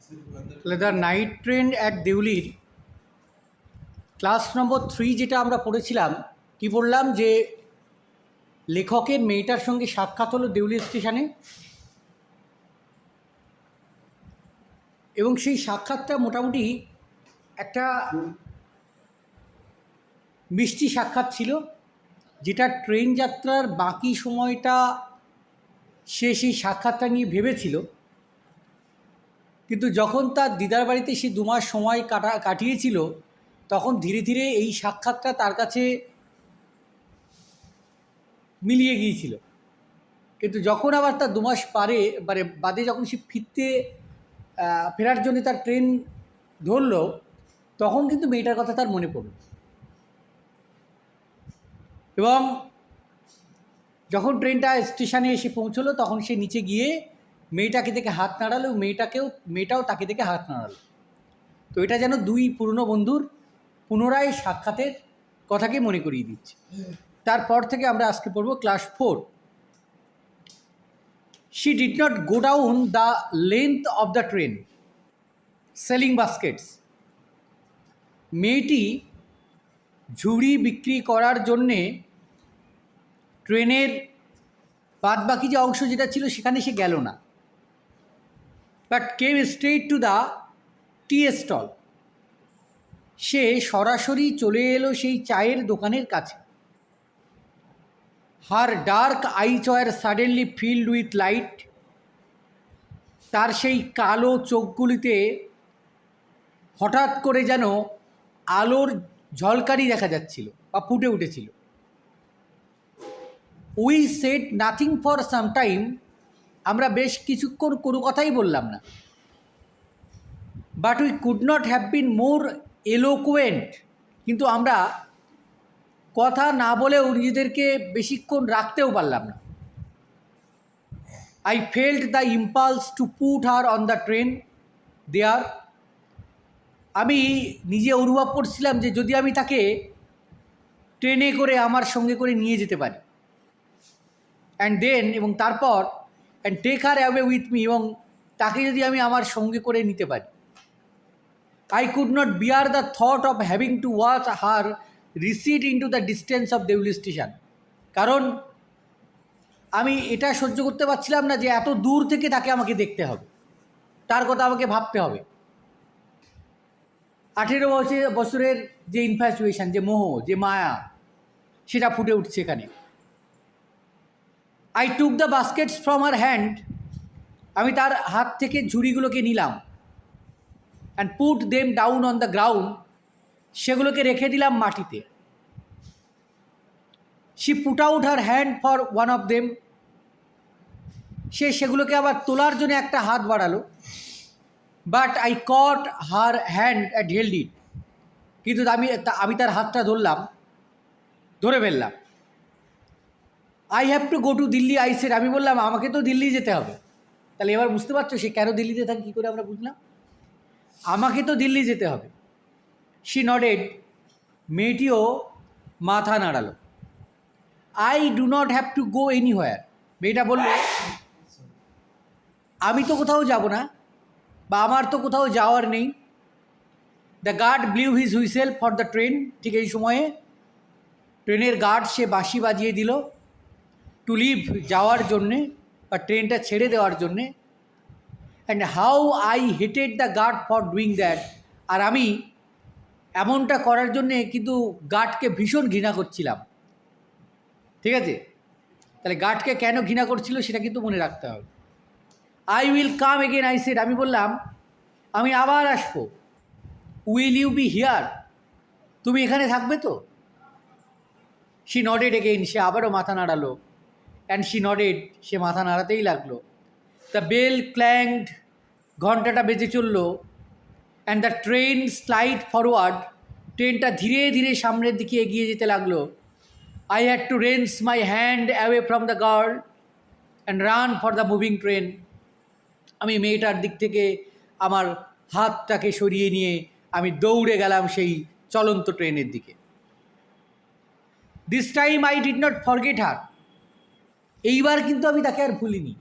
তাহলে the night train at দেউলির class number 3 যেটা আমরা পড়েছিলাম, কি বললাম যে লেখকের মেয়েটার সঙ্গে সাক্ষাৎ হলো দেউলি স্টেশনে, এবং সেই সাক্ষাৎটা মোটামুটি একটা মিষ্টি সাক্ষাৎ ছিল, যেটা ট্রেন যাত্রার বাকি সময়টা সে সেই সাক্ষাৎটা নিয়ে ভেবেছিল, কিন্তু যখন তার দিদার বাড়িতে সে 2 মাস সময় কাটিয়েছিল, তখন ধীরে ধীরে এই সাক্ষাৎটা তার কাছে মিলিয়ে গিয়েছিল। কিন্তু যখন আবার তার 2 মাস বাদে যখন সে ফেরার জন্য তার ট্রেন ধরল, তখন কিন্তু মেয়েটার কথা তার মনে পড়ল। এবং যখন ট্রেনটা স্টেশনে এসে পৌঁছলো, তখন সে নিচে গিয়ে মেয়েটাকে দেখে হাত নাড়ালো, মেয়েটাও তাকে দেখে হাত নাড়ালো। তো এটা যেন 2 পুরনো বন্ধুর পুনরায় সাক্ষাতের কথাকে মনে করিয়ে দিচ্ছে। তারপর থেকে আমরা আজকে পড়ব class 4। She did not go down the length of the train selling baskets. মেয়েটি ঝুড়ি বিক্রি করার জন্যে ট্রেনের বাদবাকি যে অংশ যেটা ছিল সেখানে সে গেল না, but came straight to the tea stall. সে সরাসরি চলে এলো সেই চায়ের দোকানের কাছে। Her dark eyes were suddenly filled with light. তার সেই কালো চোখগুলিতে হঠাৎ করে যেন আলোর ঝলকানি দেখা যাচ্ছিল বা ফুটে উঠেছিল। We sat nothing for some time. আমরা বেশ কিছুক্ষণ কোনো কথাই বললাম না। But we could not have been more eloquent. কিন্তু আমরা কথা না বলেও নিজেদেরকে বেশিক্ষণ রাখতেও পারলাম না। I felt the impulse to put her on the train there. আমি নিজে অনুভব করছিলাম যে যদি আমি তাকে ট্রেনে করে আমার সঙ্গে করে নিয়ে যেতে পারি, এবং তারপর take her away with me, এবং তাকে যদি আমি আমার সঙ্গে করে নিতে পারি। I could not bear the thought of having to watch her recede into the distance of Deoli station. কারণ আমি এটা সহ্য করতে পারছিলাম না যে এত দূর থেকে তাকে আমাকে দেখতে হবে, তার কথা আমাকে ভাবতে হবে। 18 বছরের যে ইনফ্যাচুয়েশন, যে মোহ, যে মায়া, সেটা ফুটে উঠছে এখানে। I took the baskets from her hand. আমি তার হাত থেকে ঝুড়িগুলোকে নিলাম। And put them down on the ground. সেগুলোকে রেখে দিলাম মাটিতে। She put out her hand for one of them. সে সেগুলোকে আবার তোলার জন্য একটা হাত বাড়ালো। But I caught her hand and held it. কিন্তু আমি তার হাতটা ধরে ফেললাম। I have to go to Delhi, I said. আমি বললাম আমাকে তো দিল্লি যেতে হবে। তাহলে এবার বুঝতে পারছো সে কেন দিল্লিতে থাকে, কী করে আমরা বুঝলাম? আমাকে তো দিল্লি যেতে হবে। She nodded. মেয়েটিও মাথা নাড়ালো। I do not have to go anywhere. মেয়েটা বলল আমি তো কোথাও যাব না, বা আমার তো কোথাও যাওয়ার নেই। The guard blew his whistle for the train. ঠিক এই সময়ে ট্রেনের গার্ড সে বাঁশি বাজিয়ে দিল টু লিভ, যাওয়ার জন্যে বা ট্রেনটা ছেড়ে দেওয়ার জন্যে। And how I hated the guard for doing that. আর আমি এমনটা করার জন্যে কিন্তু গার্ডকে ভীষণ ঘৃণা করছিলাম। ঠিক আছে, তাহলে গার্ডকে কেন ঘৃণা করছিল সেটা কিন্তু মনে রাখতে হবে। I will come again, I said. আমি বললাম আমি আবার আসবো। Will you be here? তুমি এখানে থাকবে তো? She নডেড again. সে আবারও মাথা নাড়ালো। And she নডেড। সে মাথা নাড়াতেই লাগলো। The bell clanged. ঘন্টাটা বেজে চললো। And the train slide forward. ট্রেনটা ধীরে ধীরে সামনের দিকে এগিয়ে যেতে লাগলো। I had to wrench my hand away from the girl and ran for the moving train. আমি মেয়েটার দিক থেকে আমার হাতটাকে সরিয়ে নিয়ে আমি দৌড়ে গেলাম সেই চলন্ত ট্রেনের দিকে। This time I did not forget her. এইবার কিন্তু আমি তাকে আর ভুলিনি।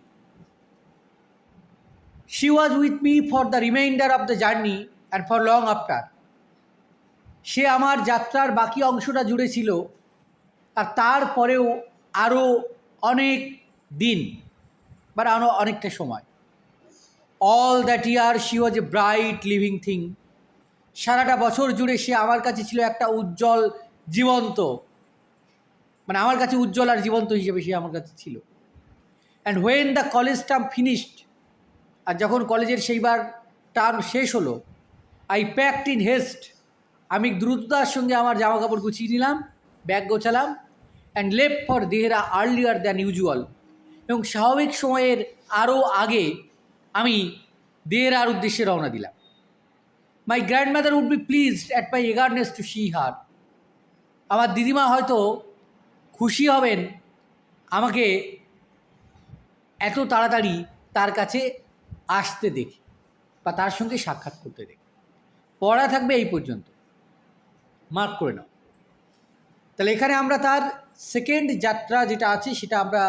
She was with me for the remainder of the journey and for long after. সে আমার যাত্রার বাকি অংশটা জুড়ে ছিল, আর তারপরেও আরও অনেক দিন বা আরও অনেকটা সময়। All that year she was a bright living thing. সারাটা বছর জুড়ে সে আমার কাছে ছিল একটা উজ্জ্বল জীবন্ত, মানে আমার কাছে উজ্জ্বল আর জীবন্ত হিসেবে সে আমার কাছে ছিল। And when the college term finished, আর যখন কলেজের সেইবার টার্ম শেষ হলো, আই প্যাকড ইন হেস্ট, আমি দ্রুততার সঙ্গে আমার জামা কাপড় গুছিয়ে নিলাম, ব্যাগ গোছালাম, and left for Dehra earlier than usual, এবং স্বাভাবিক সময়ের আরও আগে আমি দেহরার উদ্দেশ্যে রওনা দিলাম। My grandmother would be pleased at my eagerness to see her, আমার দিদিমা হয়তো খুশি হবেন আমাকে এত তাড়াতাড়ি তার কাছে আসতে দেখি বা তার সঙ্গে সাক্ষাৎ করতে দেখি। পড়া থাকবে এই পর্যন্ত, মার্ক করে নাও। তাহলে এখানে আমরা তার সেকেন্ড যাত্রা যেটা আছে সেটা আমরা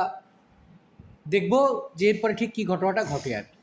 দেখব যে এরপরে ঠিক কী ঘটনাটা ঘটে আর কি।